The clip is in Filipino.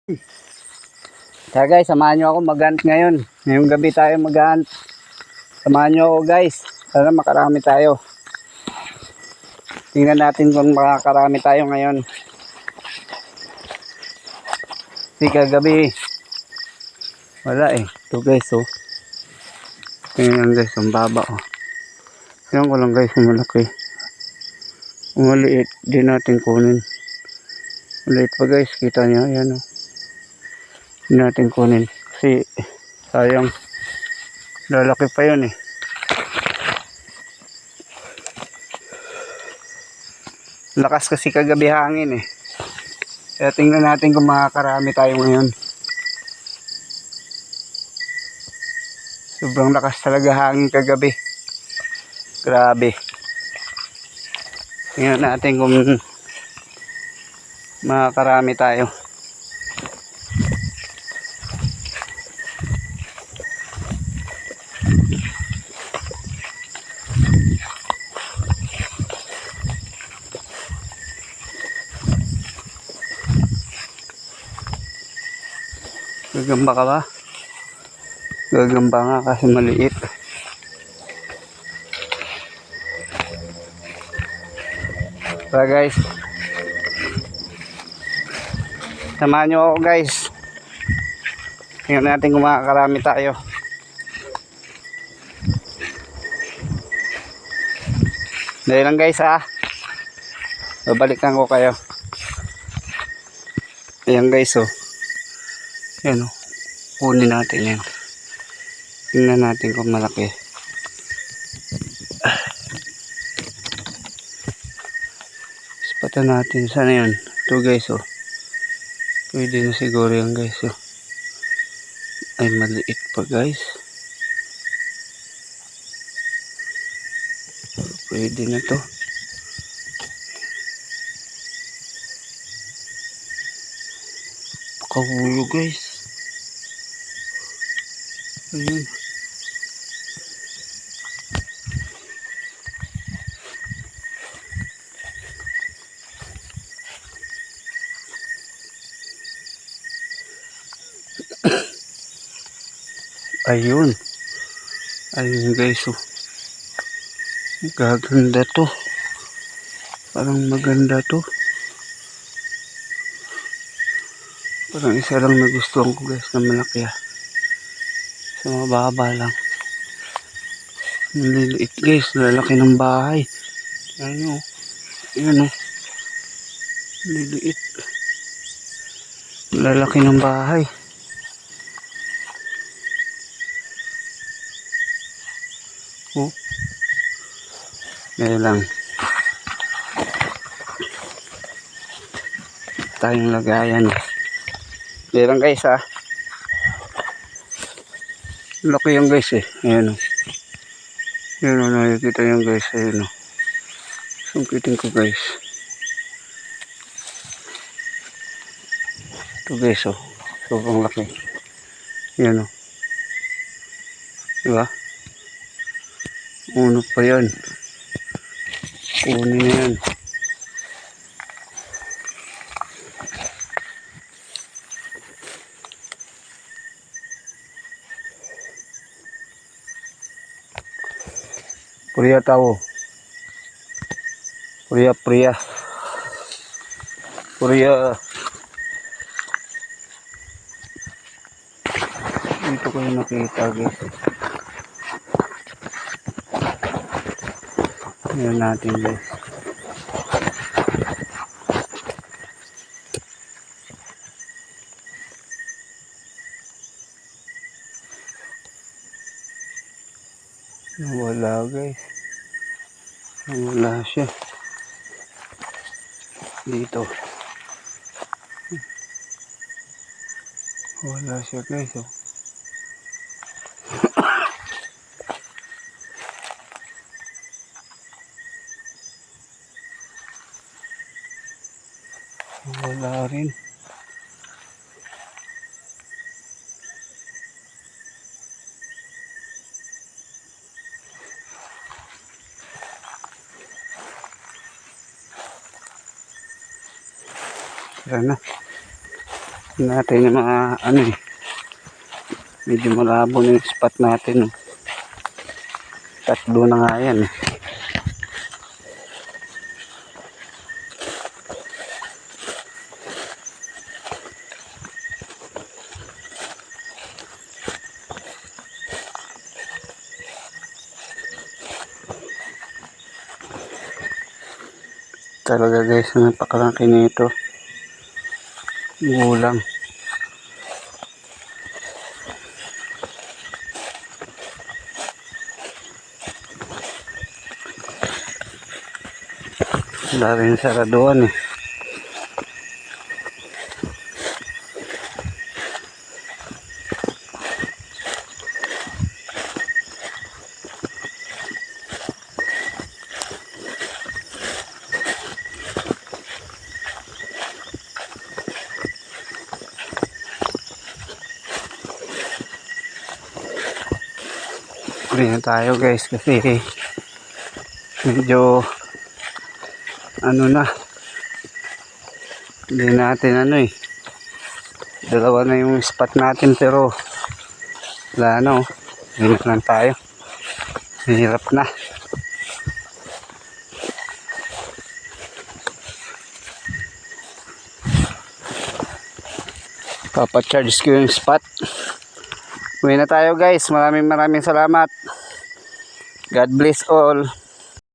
Kaya guys, samahan nyo ako mag-hunt ngayon. Ngayong gabi tayo mag-hunt. Samahan nyo ako guys. Sana makarami tayo. Tingnan natin kung makakarami tayo ngayon. Kasi kagabi, wala eh. Ito guys oh. Tingnan guys, ang baba oh. Tingnan ko lang guys, malaki. Kung maliit, di natin kunin. Maliit pa guys, kita nyo. Ayan oh. Di natin kunin. Kasi sayang. Lalaki pa yun eh. Lakas kasi kagabi hangin eh. Kaya tingnan natin kung makakarami tayo ngayon. Sobrang lakas talaga hangin kagabi. Grabe. Tingnan natin kung makakarami tayo. Gagamba ka ba? Gagamba nga kasi maliit. Tara guys. Samahan nyo ako guys. Tingnan natin kung makakarami tayo. Dahil lang guys ha. Babalikan ko kayo. Ayan guys oh. Ayan oh. Kunin natin yan. Tingnan natin kung malaki. Ispatan natin. Sana yun? Ito guys oh. Pwede na siguro yan guys oh. Ay maliit pa guys. Pwede na to. Pakahulo guys. Ayun. Ayun. Ayun guys oh. Gaganda to. Parang maganda to. Parang isa lang nagustuhan ko guys na malaki ah. Sa mababa lang. Maliliit guys. Lalaki ng bahay. Ayan o. Ayan o. Maliliit. Lalaki ng bahay. Oh. Ngayon lang. Tayong lagayan. Ngayon lang guys ha. Laki yung guys eh. Ayan o. Ayan o. Nakikita yung guys. Ayan o. Sungkitin ko guys. Ito guys o. Sobrang laki. Ayan o. Diba? Uno pa yan. Kunin na yan. Priya tao. Priya. Dito ko yung nakita guys. Ayan natin guys. Wala guys. Wala siya. Dito. Wala siya guys oh. Wala rin. Tara na. natin yung mga ano eh. Medyo malabo na yung spot natin. Oh. Tatlo na nga yan eh. Talaga guys, napakalaki nito. Gulang. Daming saraduan eh. Huli na tayo guys kasi medyo ano na, hindi natin ano eh, dalawa na yung spot natin pero wala na oh, hindi na lang tayo, hirap na. Papacharge ko yung spot. Uwi na tayo guys, maraming salamat. God bless all.